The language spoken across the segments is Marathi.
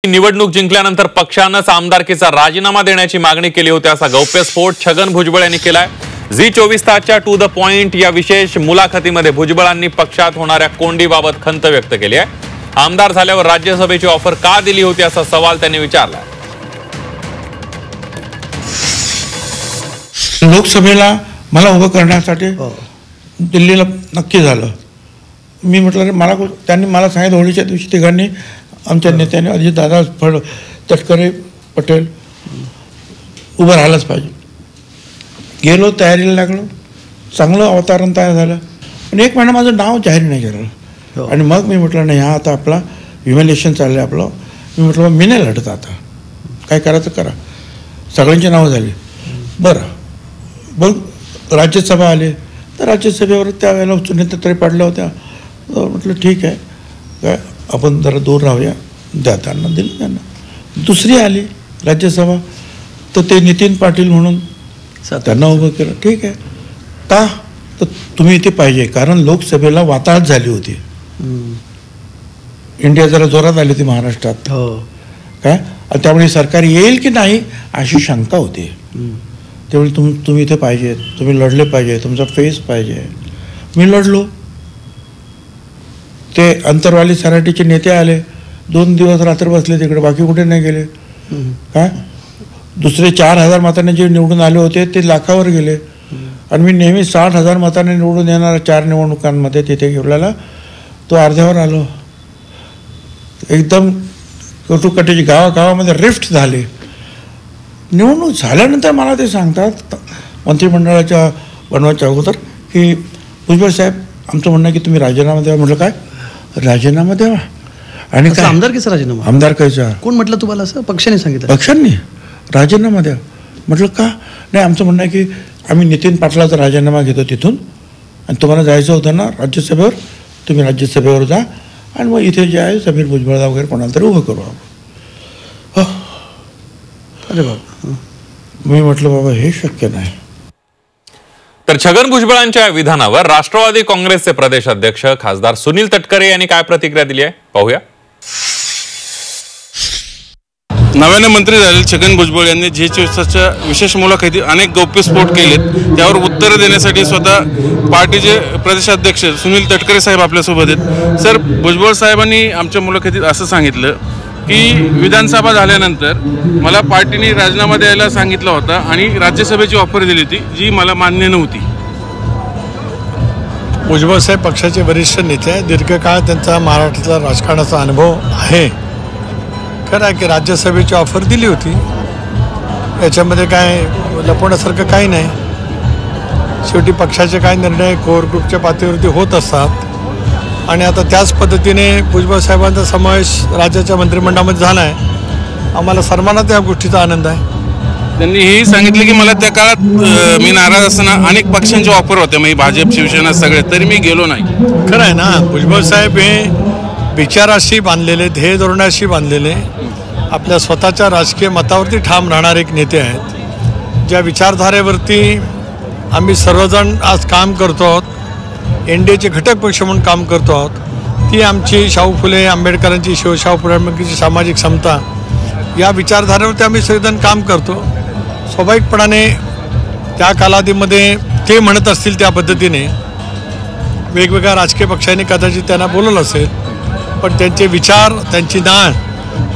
निवडणूक जिंकल्यानंतर पक्षानंच आमदारकीचा राजीनामा देण्याची मागणी केली होती असा गौप्यस्फोट छगन भुजबळ यांनी केलाय। झी 24 तासच्या टू द पॉइंट या विशेष मुलाखतीमध्ये भुजबळांनी पक्षात होणाऱ्या कोंडीबाबत खंत व्यक्त केली आहे। आमदार झाल्यावर राज्यसभेची ऑफर का दिली होती असा सवाल त्यांनी विचारला। लोकसभेला मला उभं करण्यासाठी दिल्लीला नक्की झालं। मी म्हटलं मला त्यांनी मला सांगितलं होळीच्या दिवशी तिघांनी आमच्या नेत्याने अजितदादा तटकरे पटेल उभं राहायलाच पाहिजे। गेलो, तयारीला लागलो, चांगलं अवतारण तयार झालं, पण एक महिना माझं नाव जाहीर नाही केलं। आणि मग मी म्हटलं नाही, हा आता आपला ह्युमिलेशन चाललं आहे आपलं। मी म्हटलं मी नाही लढत, आता काय करायचं करा। सगळ्यांची नावं झाली। बरं, मग राज्यसभा आले तर राज्यसभेवर त्यावेळेला सुनीता तरी पडल्या होत्या। म्हटलं ठीक आहे, काय आपण जरा दूर राहूया, द्या त्यांना, दिलं त्यांना। दुसरी आली राज्यसभा तर ते नितीन पाटील म्हणून त्यांना उभं केलं। ठीक आहे, का तर तुम्ही इथे पाहिजे, कारण लोकसभेला वाताहत झाली होती, इंडिया जरा जोरात आली होती महाराष्ट्रात, काय त्यामुळे सरकार येईल की नाही अशी शंका होती। त्यामुळे तुम्ही इथे पाहिजे, तुम्ही लढले पाहिजे, तुमचा फेस पाहिजे। मी लढलो। ते अंतरवाली सराटीचे नेते आले, 2 दिवस रात्र बसले तिकडे, बाकी कुठे नाही गेले। काय दुसरे 4,000 मतांनी जे निवडून आले होते ते लाखावर गेले, आणि मी नेहमी 60,000 मतांनी निवडून येणारा 4 निवडणुकांमध्ये तिथे गेलेला तो अर्ध्यावर आलो। एकदम कटुकटीची गावागावामध्ये रिफ्ट झाले। निवडणूक झाल्यानंतर मला ते सांगतात मंत्रिमंडळाच्या बनवायच्या अगोदर की भुजबळ साहेब, आमचं म्हणणं की तुम्ही राजीनामा द्यावा। म्हटलं काय राजीनामा द्यावा? आणि काय आमदारकीचा राजीनामा? आमदारकीचा कोण म्हटलं तुम्हाला असं? पक्षाने सांगितलं? पक्षांनी राजीनामा द्या। म्हटलं का नाही, आमचं म्हणणं आहे की आम्ही नितीन पाटलाचा राजीनामा घेतो तिथून, आणि तुम्हाला जायचं होतं ना राज्यसभेवर, तुम्ही राज्यसभेवर जा, आणि मग इथे जे आहे समीर भुजबळ वगैरे कोणाला तरी उभं करू आपण। अरे बाबा, मी म्हटलं बाबा हे शक्य नाही। तर छगन भुजबळांच्या विधानावर राष्ट्रवादी काँग्रेसचे प्रदेश अध्यक्ष खासदार सुनील तटकरे यांनी काय प्रतिक्रिया दिली आहे पाहूया। नव्याने मंत्री झालेले छगन भुजबळ यांनी झी 24 तासच्या विशेष मुलाखतीत अनेक गौप्यस्फोट केलेत, त्यावर उत्तरं देण्यासाठी स्वतः पार्टीचे प्रदेशाध्यक्ष सुनील तटकरे साहेब आपल्यासोबत आहेत। सर, भुजबळ साहेबांनी आमच्या मुलाखतीत असं सांगितलं की विधानसभा झाल्यानंतर मला पार्टीने राजीनामा द्यायला सांगितला होता आणि राज्यसभेची ऑफर दिली होती, जी मला मान्य नव्हती। भुजबळ साहेब पक्षाचे वरिष्ठ नेते आहेत, दीर्घकाळ त्यांचा महाराष्ट्रातला राजकारणाचा अनुभव आहे। खरं आहे की राज्यसभेची ऑफर दिली होती, याच्यामध्ये काय लपवण्यासारखं काही नाही। शेवटी पक्षाचे काही निर्णय कोर ग्रुपच्या पातळीवरती होत असतात, आणि आता त्याच पद्धतीने भुजबळ साहेबांचा समावेश राज्याच्या मंत्रिमंडळामध्ये झाला आहे। आम्हाला सर्वांना त्या गोष्टीचा आनंद आहे। त्यांनी हेही सांगितलं की मला त्या काळात मी नाराज असताना अनेक पक्षांचे ऑफर होते, म्हणजे भाजप, शिवसेना सगळे, तरी मी गेलो नाही। खरं आहे ना, भुजबळ साहेब हे विचाराशी बांधलेले, ध्येय धोरणाशी बांधलेले, आपल्या स्वतःच्या राजकीय मतावरती ठाम राहणारे एक नेते आहेत। ज्या विचारधारेवरती आम्ही सर्वजण आज काम करतो आहोत, एनडीएचे घटक पक्ष म्हणून काम करतो आहोत, ती आमची शाहू फुले आंबेडकरांची, शिवशाहू फुलेंची सामाजिक समता, या विचारधारेवरती आम्ही सगळेजण काम करतो। स्वाभाविकपणाने त्या कालावधीमध्ये ते म्हणत असतील त्या पद्धतीने वेगवेगळ्या राजकीय पक्षांनी कदाचित त्यांना बोलवलं असेल, पण त्यांचे विचार, त्यांची नाळ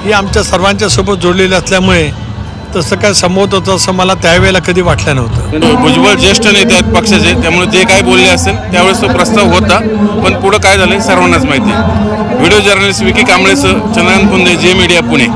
ही आमच्या सर्वांच्या सोबत जोडलेली असल्यामुळे तसं काय संमत होतं असं मला त्यावेळेला कधी वाटलं नव्हतं। भुजबळ ज्येष्ठ नेते आहेत पक्षाचे, त्यामुळे जे काय बोलले असेल त्यावेळेस तो प्रस्ताव होता, पण पुढं काय झालं सर्वांनाच माहिती आहे। व्हिडिओ जर्नलिस्ट विकी कांबळेसह चंद्रकांत पुंदे, जे मीडिया, पुणे।